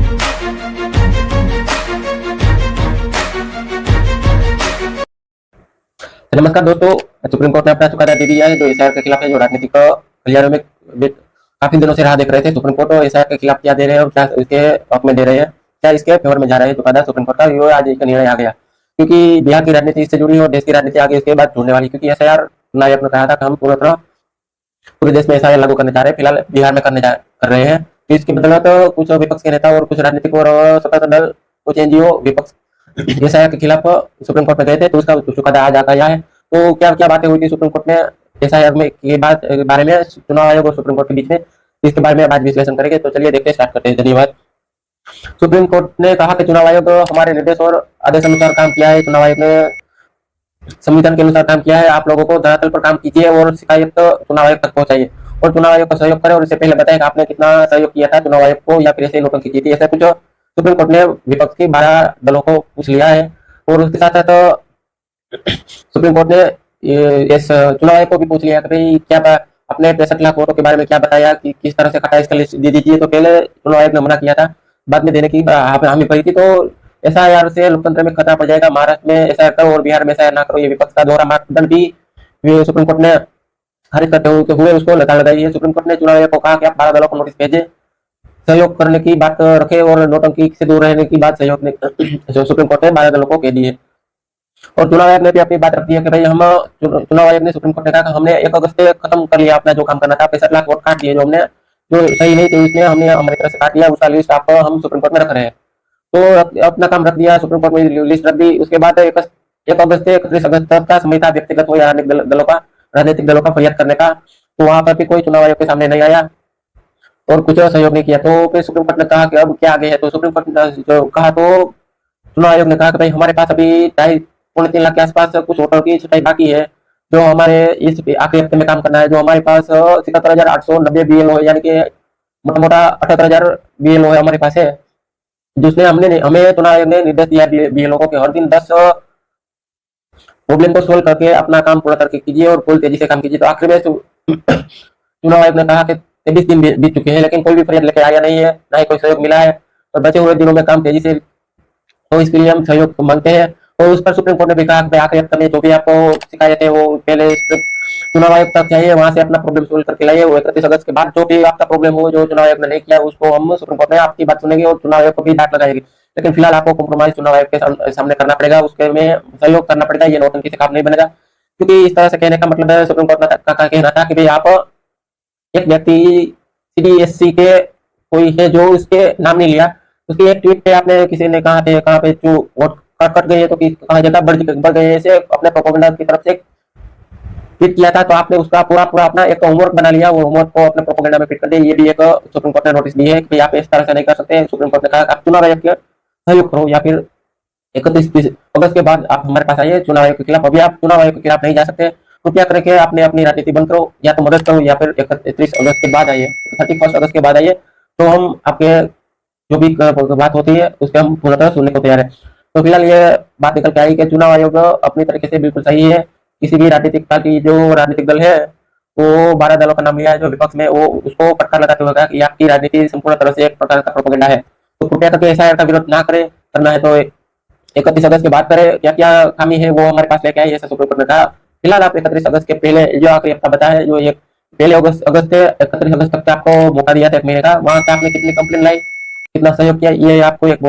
तो नमस्कार दोस्तों, सुप्रीम कोर्ट ने अपना चुकादा दे दिया है जो एसआईआर के खिलाफ है, जो राजनीतिक गलियारों में काफी दिनों से राह देख रहे थे। सुप्रीम कोर्ट एसआईआर के खिलाफ क्या दे रहे हैं और क्या इसके हक में दे रहे हैं, क्या इसके फेवर में जा रहा है चुकादा सुप्रीम कोर्ट का, ये आज एक निर्णय आ गया। क्योंकि बिहार की राजनीति इससे जुड़ी और देश की राजनीति आगे इसके बाद जुड़ने वाली, क्योंकि एसआईआर नायक ने कहा था कि हम पूरी तरह पूरे देश में एसआईआर लागू करने जा रहे हैं, फिलहाल बिहार में कर रहे हैं। तो इसके बदौलत कुछ विपक्ष के नेता और कुछ राजनीतिक और सत्ताधारी दल, कुछ एनजीओ विपक्ष एसआईआर के खिलाफ सुप्रीम कोर्ट में गए थे, तो उसका चुकादा आज आता है। तो क्या क्या बातें हुई थी सुप्रीम कोर्ट में एसआईआर में के बारे में, चुनाव आयोग और सुप्रीम कोर्ट के बीच में, इसके बारे में आज विश्लेषण करेंगे। तो चलिए देखते हैं, स्टार्ट करते हैं। धन्यवाद। सुप्रीम कोर्ट ने कहा कि चुनाव आयोग हमारे निर्देश और आदेश अनुसार काम किया है। चुनाव आयोग ने संविधान के अनुसार काम किया है। आप लोगों को धरातल पर काम कीजिए और शिकायत चुनाव आयोग तक पहुंचाइए और चुनाव आयोग का सहयोग करें। और इससे पहले बताएं कि आपने कितना सहयोग किया था चुनाव आयोग को, या फिर ऐसे नोटंकी की थी, ऐसा कुछ सुप्रीम कोर्ट ने विपक्ष के 12 दलों को पूछ लिया है। और उसके साथ साथ सुप्रीम कोर्ट ने इस चुनाव आयोग को भी पूछ लिया कि भाई क्या अपने 65 लाख वोटों के बारे में क्या बताया कि किस तरह से कटा, इसका लिस्ट दे दीजिए। तो पहले चुनाव आयोग ने मना किया था, बाद में देने की हामी भरी थी। तो एसआईआर से लोकतंत्र में खतरा पड़ जाएगा, महाराष्ट्र में एसआईआर करो और बिहार में एसआईआर ना करो, ये विपक्ष का दोहरा मापदंड भी सुप्रीम कोर्ट ने खारिज करते हुए उसको लगाई है। सुप्रीम कोर्ट ने चुनाव आयोग को कहा कि आप 12 दलों को नोटिस भेजे, सहयोग करने की बात रखे और नोटंकी से दूर रहने की बात सहयोग ने सुप्रीम कोर्ट ने 12 दलों को कह दी है। और चुनाव आयोग ने भी अपनी बात रख दी है कि भाई हम चुनाव आयोग ने सुप्रीम कोर्ट ने कहा कि हमने 1 अगस्त से खत्म कर लिया अपना जो काम करना था। 65 लाख वोट काट दिए जो हमने, जो सही नहीं थे उसने हमने हमारी तरफ से काट दिया, उसका लिस्ट आप हम सुप्रीम कोर्ट में रख रहे हैं। तो अपना काम रख दिया, सुप्रीम कोर्ट में लिस्ट रख दी। उसके बाद 1 अगस्त से 31 अगस्त तक का समय था व्यक्तिगत हो या राजनीतिक दलों का फरियाद करने का। तो वहां पर भी कोई चुनाव आयोग के सामने नहीं आया और कुछ सहयोग नहीं किया। तो फिर सुप्रीम कोर्ट ने कहा कि अब क्या आगे है। तो सुप्रीम कोर्ट ने जो कहा, तो चुनाव आयोग ने कहा कि भाई हमारे पास अभी 2.5-3 लाख के आसपास कुछ वोटों की छटाई बाकी है, जो हमारे इस आखिरी हफ्ते में काम करना है। जो हमारे पास 77,890 बीएलओ है, यानी कि मोटा मोटा 78,000 बीएलओ है हमारे पास है, जिसने हमें चुनाव आयोग ने निर्देश दिया बीएलओ को कि हर दिन 10 प्रॉब्लम को सोल्व करके अपना काम पूरा करके कीजिए और फुल तेजी से काम कीजिए। तो आखिर में चुनाव आयोग ने कहा कि 23 दिन बीत चुके हैं, लेकिन कोई भी फरियाद लेकर आया नहीं है, ना ही कोई सहयोग मिला है, और बचे हुए दिनों में काम तेजी से, तो इसके लिए हम सहयोग मांगते हैं। और उस पर सुप्रीम कोर्ट ने भी कहा कि आखिरी हफ्ते में जो भी आपको शिकायत है वो पहले चुनाव आयोग तक चाहिए, वहां से अपना प्रॉब्लम सोल्व करके लाइए। 31 अगस्त के बाद जो भी आपका प्रॉब्लम हो, जो चुनाव आयोग ने नहीं किया, उसको हम सुप्रीम कोर्ट में आपकी बात सुनेंगे और चुनाव आयोग को भी डांट लगाएगी। लेकिन फिलहाल आपको कॉम्प्रोमाइज चुनाव आयोग के सामने करना पड़ेगा, उसके में सहयोग करना पड़ेगा, ये नौटंकी से काम नहीं बनेगा। क्योंकि इस तरह से कहने का मतलब है, सुप्रीम कोर्ट का कहना था कि भाई आप एक व्यक्ति सीडीएससी के कोई है जो उसके नाम नहीं लिया, उसकी एक ट्वीट पे आपने किसी ने कहा थे कहाँ पे जो वोट कट गए तो कहा जाता बढ़ गए, ऐसे अपने प्रोपेगेंडा की तरफ से ट्वीट किया था। तो आपने उसका पूरा पूरा अपना एक होमवर्क बना लिया, वो होमवर्क को अपने प्रोपेगेंडा में फिट कर दिया। ये भी एक सुप्रीम कोर्ट ने नोटिस दी है कि आप इस तरह से नहीं कर सकते। सुप्रीम कोर्ट ने कहा आप चुनाव आयोग के सहयोग करो, या फिर 31 अगस्त के बाद आप हमारे पास आइए चुनाव आयोग के खिलाफ। अभी आप चुनाव आयोग के खिलाफ नहीं जा सकते, तो क्या करके आपने अपनी राजनीति बंद करो, या तो मदद करो, या फिर 31 अगस्त के बाद आइए, 31 अगस्त के बाद आइए, तो हम आपके जो भी बात होती है उसके हम पूर्णतः सुनने को तैयार है। तो फिलहाल ये बात निकल के आई कि चुनाव आयोग अपनी तरीके से बिल्कुल सही है। किसी भी राजनीतिक पार्टी, जो राजनीतिक दल है, वो 12 दलों का नाम लिया है जो विपक्ष में, वो उसको पटका लगाते हुए कहा कि आपकी राजनीति संपूर्ण तरह से एक प्रकार का प्रोपेगेंडा है। तो कृपया करके एसआईआर का विरोध ना करें, करना है तो 31 अगस्त के बाद करें। क्या क्या खामी है वो हमारे पास लेके आए, ऐसा सुप्रीम कोर्ट ने कहा। फिलहाल आप 31 अगस्त के पहले जो आखिरी हफ्ता बता है, जो ये पहले अगस्त से 31 अगस्त तक आपको मौका दिया था 1 महीने का, वहां से आपने कितनी कंप्लेन लाई, कितना सहयोग किया, ये आपको एक